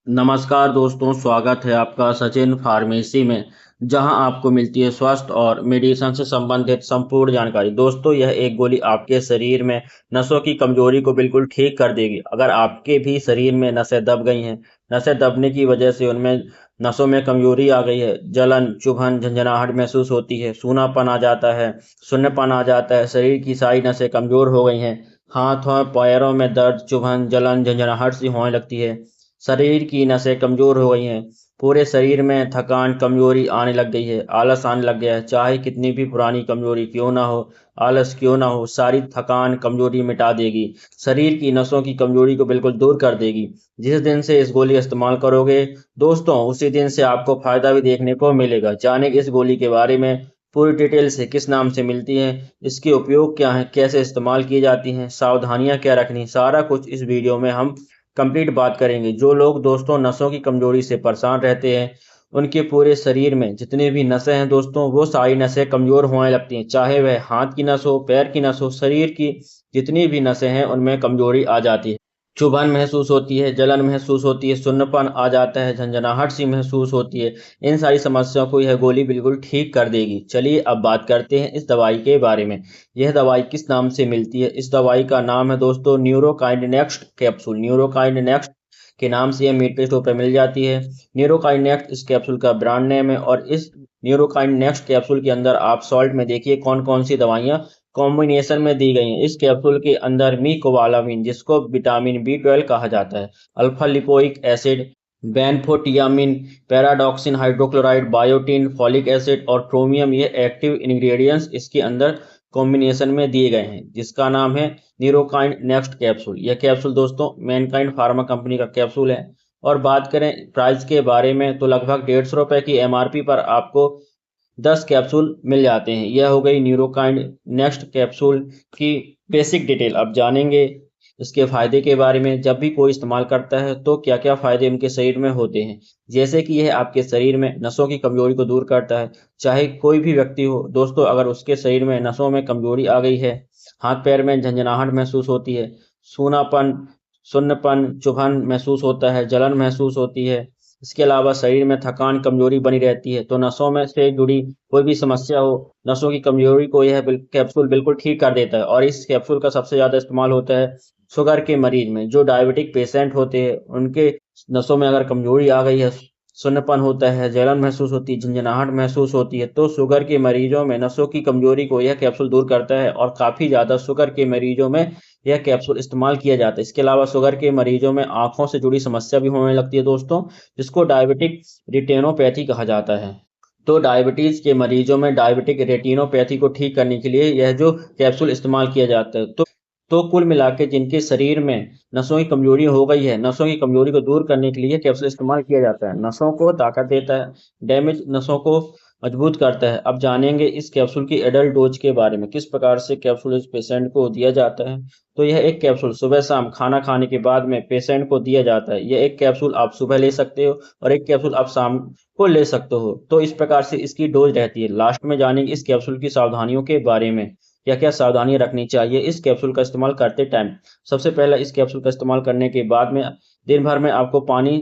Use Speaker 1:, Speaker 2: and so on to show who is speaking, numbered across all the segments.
Speaker 1: नमस्कार दोस्तों, स्वागत है आपका सचिन फार्मेसी में, जहां आपको मिलती है स्वास्थ्य और मेडिसिन से संबंधित संपूर्ण जानकारी। दोस्तों, यह एक गोली आपके शरीर में नसों की कमजोरी को बिल्कुल ठीक कर देगी। अगर आपके भी शरीर में नसें दब गई हैं, नसें दबने की वजह से उनमें नसों में कमजोरी आ गई है, जलन, चुभन, झंझनाहट महसूस होती है, सूनापन आ जाता है, सुन्नपन आ जाता है, शरीर की सारी नसें कमजोर हो गई हैं, हाथों पैरों में दर्द, चुभन, जलन, झंझनाहट सी होने लगती है, शरीर की नसें कमजोर हो गई हैं, पूरे शरीर में थकान, कमजोरी आने लग गई है, आलस आने लग गया है। चाहे कितनी भी पुरानी कमजोरी क्यों ना हो, आलस क्यों ना हो, सारी थकान, कमजोरी मिटा देगी। शरीर की नसों की कमजोरी को बिल्कुल दूर कर देगी। जिस दिन से इस गोली का इस्तेमाल करोगे दोस्तों, उसी दिन से आपको फायदा भी देखने को मिलेगा। जाने इस गोली के बारे में पूरी डिटेल से, किस नाम से मिलती है, इसके उपयोग क्या है, कैसे इस्तेमाल की जाती हैं, सावधानियां क्या रखनी, सारा कुछ इस वीडियो में हम कंप्लीट बात करेंगे। जो लोग दोस्तों नसों की कमजोरी से परेशान रहते हैं, उनके पूरे शरीर में जितने भी नसें हैं दोस्तों, वो सारी नसें कमजोर होने लगती हैं। चाहे वह हाथ की नस हो, पैर की नस हो, शरीर की जितनी भी नसें हैं उनमें कमजोरी आ जाती है। चुभन महसूस होती है, जलन महसूस होती है, सुन्नपन आ जाता है, झंझनाहट सी महसूस होती है। इन सारी समस्याओं को यह गोली बिल्कुल ठीक कर देगी। चलिए अब बात करते हैं इस दवाई के बारे में। यह दवाई किस नाम से मिलती है? इस दवाई का नाम है दोस्तों Neurokind next capsule. Neurokind next के नाम से यह मेडिकल स्टोर पर मिल जाती है। न्यूरोकाइंड नेक्स्ट इस कैप्सूल का ब्रांड नेम है, और इस न्यूरोकाइंड नेक्स्ट कैप्सूल के अंदर आप सॉल्ट में देखिए कौन कौन सी दवाइयां कॉम्बिनेशन में दी गई हैं। इस कैप्सूल के अंदर मीकोबालामिन, जिसको विटामिन बी 12 कहा जाता है, alpha lipoic acid, benfotiamine, pyridoxine hydrochloride, biotin, folic acid और क्रोमियम, ये एक्टिव इंग्रेडिएंट्स इसके अंदर कॉम्बिनेशन में दिए गए हैं, जिसका नाम है न्यूरोकाइंड नेक्स्ट कैप्सूल। यह कैप्सूल दोस्तों मैनकाइंड फार्मा कंपनी का कैप्सूल है। और बात करें प्राइस के बारे में, तो लगभग 150 रुपए की एमआरपी पर आपको 10 कैप्सूल मिल जाते हैं। यह हो गई न्यूरोकाइंड नेक्स्ट कैप्सूल की बेसिक डिटेल। अब जानेंगे इसके फायदे के बारे में। जब भी कोई इस्तेमाल करता है तो क्या क्या फायदे उनके शरीर में होते हैं, जैसे कि यह आपके शरीर में नसों की कमजोरी को दूर करता है। चाहे कोई भी व्यक्ति हो दोस्तों, अगर उसके शरीर में नसों में कमजोरी आ गई है, हाथ पैर में झंझनाहट महसूस होती है, सूनापन, सुन्नपन, चुभन महसूस होता है, जलन महसूस होती है, इसके अलावा शरीर में थकान, कमजोरी बनी रहती है, तो नसों में से जुड़ी कोई भी समस्या हो, नसों की कमजोरी को यह कैप्सूल बिल्कुल ठीक कर देता है। और इस कैप्सूल का सबसे ज्यादा इस्तेमाल होता है शुगर के मरीज में। जो डायबिटिक पेशेंट होते हैं, उनके नसों में अगर कमजोरी आ गई है, सुन्नपन होता है, जलन महसूस होती है, झंझनाहट महसूस होती है, तो शुगर के मरीजों में नसों की कमजोरी को यह कैप्सूल दूर करता है। और काफी ज्यादा शुगर के मरीजों में यह कैप्सूल इस्तेमाल किया जाता है। इसके अलावा शुगर के मरीजों में आंखों से जुड़ी समस्या भी होने लगती है दोस्तों, जिसको डायबिटिक रेटिनोपैथी कहा जाता है। तो डायबिटीज के मरीजों में डायबिटिक रेटिनोपैथी को ठीक करने के लिए यह जो कैप्सूल इस्तेमाल किया जाता है। तो कुल मिला के जिनके शरीर में नसों की कमजोरी हो गई है, नसों की कमजोरी को दूर करने के लिए कैप्सूल इस्तेमाल किया जाता है। नसों को ताकत देता है, डैमेज नसों को मजबूत करता है। अब जानेंगे इस कैप्सूल की एडल्ट डोज के बारे में, किस प्रकार से कैप्सूल इस पेशेंट को दिया जाता है। तो यह एक कैप्सूल सुबह शाम खाना खाने के बाद में पेशेंट को दिया जाता है। यह एक कैप्सूल आप सुबह ले सकते हो और एक कैप्सूल आप शाम को ले सकते हो। तो इस प्रकार से इसकी डोज रहती है। लास्ट में जानेंगे इस कैप्सूल की सावधानियों के बारे में, क्या क्या सावधानियां रखनी चाहिए इस कैप्सूल का इस्तेमाल करते टाइम। सबसे पहला, इस कैप्सूल का इस्तेमाल करने के बाद में दिन भर में आपको पानी,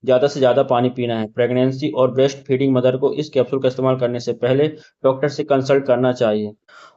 Speaker 1: ज़्यादा से ज़्यादा पानी पीना है। प्रेगनेंसी और ब्रेस्ट फीडिंग मदर को इस कैप्सूल का इस्तेमाल करने से पहले डॉक्टर से कंसल्ट करना चाहिए,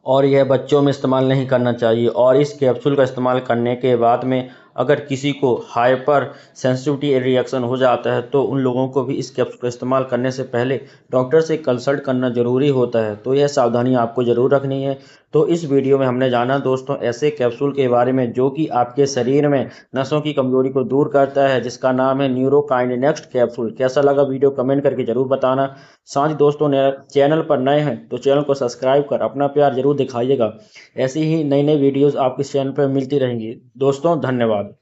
Speaker 1: और यह बच्चों में इस्तेमाल नहीं करना चाहिए। और इस कैप्सूल का इस्तेमाल करने के बाद में अगर किसी को हाइपर सेंसिटिविटी रिएक्शन हो जाता है, तो उन लोगों को भी इस कैप्सूल का इस्तेमाल करने से पहले डॉक्टर से कंसल्ट करना ज़रूरी होता है। तो यह सावधानी आपको ज़रूर रखनी है। तो इस वीडियो में हमने जाना दोस्तों ऐसे कैप्सूल के बारे में जो कि आपके शरीर में नसों की कमजोरी को दूर करता है, जिसका नाम है न्यूरोकाइंड नेक्स्ट कैप्सूल। कैसा लगा वीडियो कमेंट करके जरूर बताना। साथ ही दोस्तों, चैनल पर नए हैं तो चैनल को सब्सक्राइब कर अपना प्यार जरूर दिखाइएगा। ऐसी ही नई नई वीडियोस आपके चैनल पर मिलती रहेंगी। दोस्तों धन्यवाद।